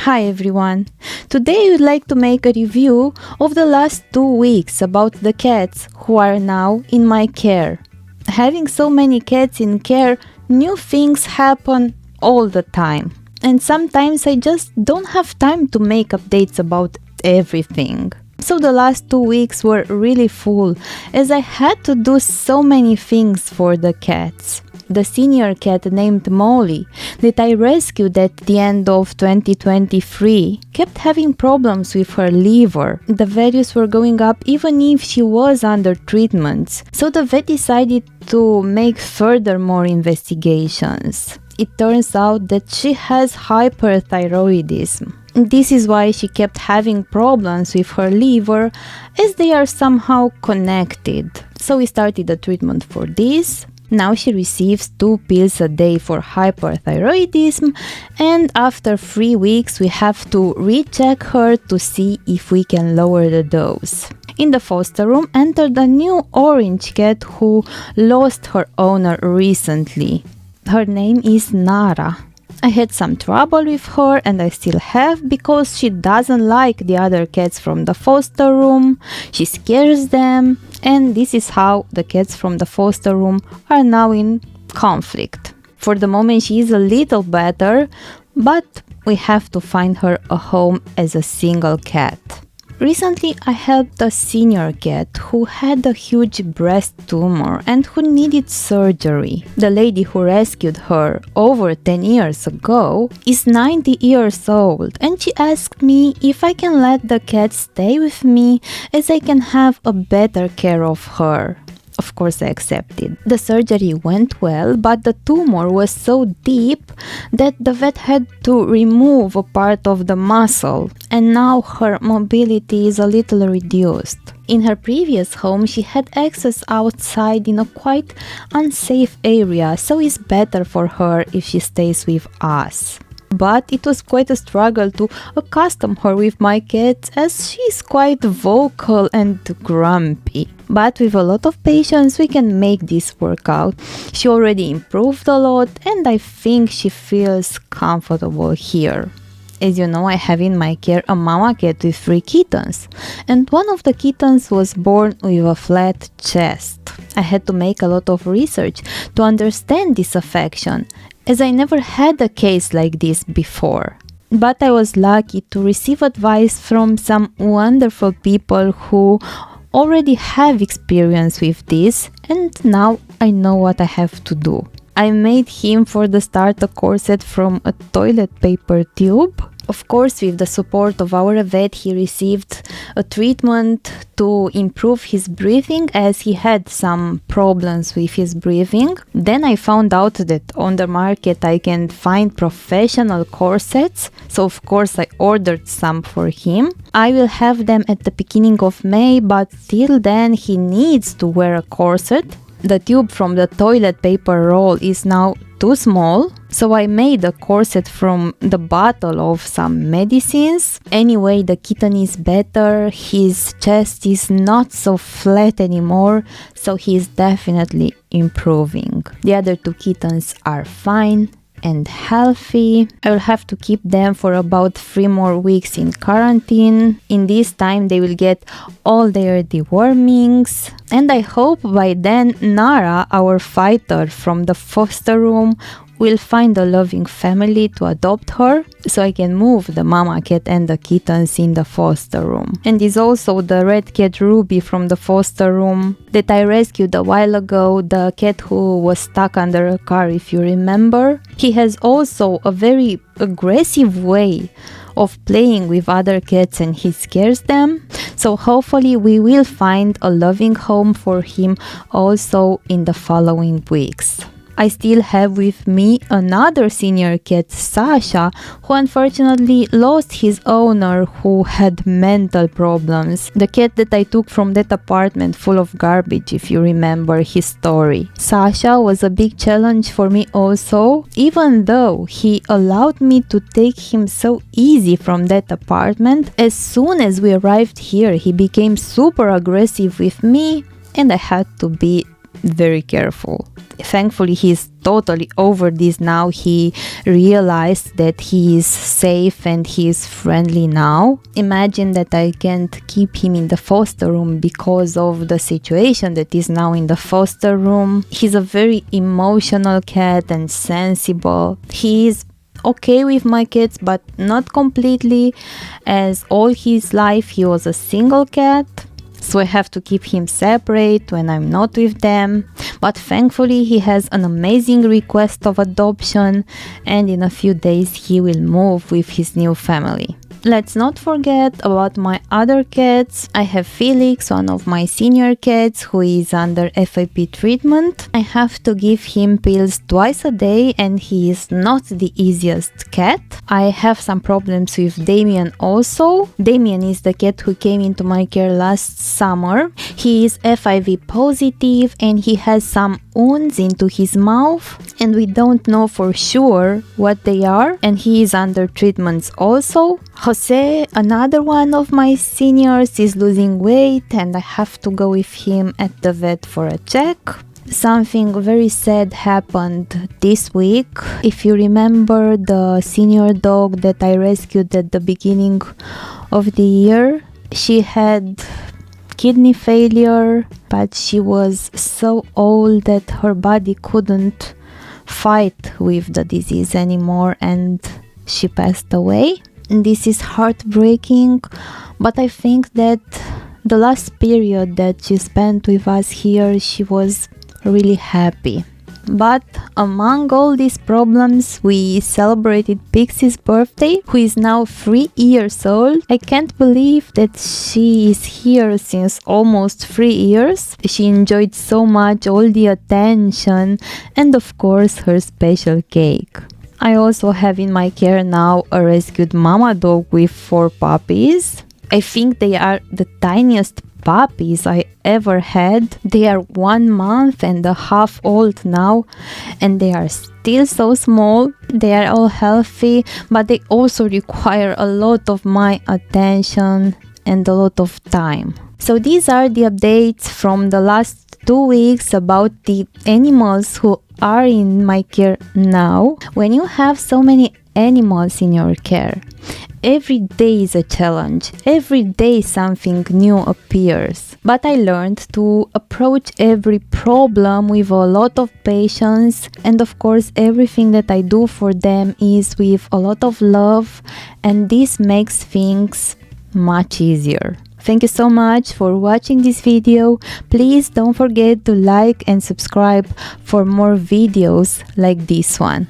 Hi everyone! Today I would like to make a review of the last 2 weeks about the cats who are now in my care. Having so many cats in care, new things happen all the time. And sometimes I just don't have time to make updates about everything. So the last 2 weeks were really full as I had to do so many things for the cats. The senior cat named Molly that I rescued at the end of 2023 kept having problems with her liver. The values were going up even if she was under treatments, so the vet decided to make further more investigations. It turns out that she has hyperthyroidism. This is why she kept having problems with her liver, as they are somehow connected. So we started a treatment for this. Now she receives 2 pills a day for hyperthyroidism, and after 3 weeks we have to recheck her to see if we can lower the dose. In the foster room entered a new orange cat who lost her owner recently. Her name is Nara. I had some trouble with her, and I still have, because she doesn't like the other cats from the foster room, she scares them, and this is how the cats from the foster room are now in conflict. For the moment she is a little better, but we have to find her a home as a single cat. Recently I helped a senior cat who had a huge breast tumor and who needed surgery. The lady who rescued her over 10 years ago is 90 years old, and she asked me if I can let the cat stay with me as I can have a better care of her. Of course I accepted. The surgery went well, but the tumor was so deep that the vet had to remove a part of the muscle, and now her mobility is a little reduced. In her previous home she had access outside in a quite unsafe area, so it's better for her if she stays with us. But it was quite a struggle to accustom her with my cat, as she is quite vocal and grumpy. But with a lot of patience we can make this work out. She already improved a lot, and I think she feels comfortable here. As you know, I have in my care a mama cat with 3 kittens, and one of the kittens was born with a flat chest. I had to make a lot of research to understand this affection, as I never had a case like this before. But I was lucky to receive advice from some wonderful people who already have experience with this, and now I know what I have to do. I made him for the start a corset from a toilet paper tube. Of course, with the support of our vet, he received a treatment to improve his breathing, as he had some problems with his breathing. Then I found out that on the market I can find professional corsets, so of course I ordered some for him. I will have them at the beginning of May, but till then he needs to wear a corset. The tube from the toilet paper roll is now too small, so I made a corset from the bottle of some medicines. Anyway, the kitten is better, his chest is not so flat anymore, so he is definitely improving. The other 2 kittens are fine and healthy. I will have to keep them for about 3 more weeks in quarantine. In this time they will get all their dewormings, and I hope by then Nara, our fighter from the foster room, will find a loving family to adopt her, so I can move the mama cat and the kittens in the foster room. And is also the red cat Ruby from the foster room that I rescued a while ago, the cat who was stuck under a car, if you remember. He has also a very aggressive way of playing with other cats, and he scares them. So hopefully we will find a loving home for him also in the following weeks. I still have with me another senior cat, Sasha, who unfortunately lost his owner, who had mental problems. The cat that I took from that apartment full of garbage, if you remember his story. Sasha was a big challenge for me also, even though he allowed me to take him so easy from that apartment. As soon as we arrived here, he became super aggressive with me, and I had to be very careful. Thankfully, he's totally over this now. He realized that he is safe and he is friendly now. Imagine that I can't keep him in the foster room because of the situation that is now in the foster room. He's a very emotional cat and sensible. He is okay with my kids, but not completely, as all his life he was a single cat. So I have to keep him separate when I'm not with them. But thankfully he has an amazing request of adoption, and in a few days he will move with his new family. Let's not forget about my other cats. I have Felix, one of my senior cats, who is under FIP treatment. I have to give him pills twice a day, and he is not the easiest cat. I have some problems with Damien also. Damien is the cat who came into my care last summer. He is FIV positive and he has some wounds into his mouth, and we don't know for sure what they are, and he is under treatments also. Jose, another one of my seniors, is losing weight and I have to go with him at the vet for a check. Something very sad happened this week. If you remember the senior dog that I rescued at the beginning of the year, she had kidney failure, but she was so old that her body couldn't fight with the disease anymore and she passed away. This is heartbreaking, but I think that the last period that she spent with us here, she was really happy. But among all these problems, we celebrated Pixie's birthday, who is now 3 years old. I can't believe that she is here since almost 3 years. She enjoyed so much all the attention and of course her special cake. I also have in my care now a rescued mama dog with 4 puppies. I think they are the tiniest puppies I ever had. They are 1 month and a half old now, and they are still so small. They are all healthy, but they also require a lot of my attention and a lot of time. So these are the updates from the last 2 weeks about the animals who are in my care now. When you have so many animals in your care, every day is a challenge. Every day something new appears. But I learned to approach every problem with a lot of patience, and of course everything that I do for them is with a lot of love, and this makes things much easier. Thank you so much for watching this video. Please don't forget to like and subscribe for more videos like this one.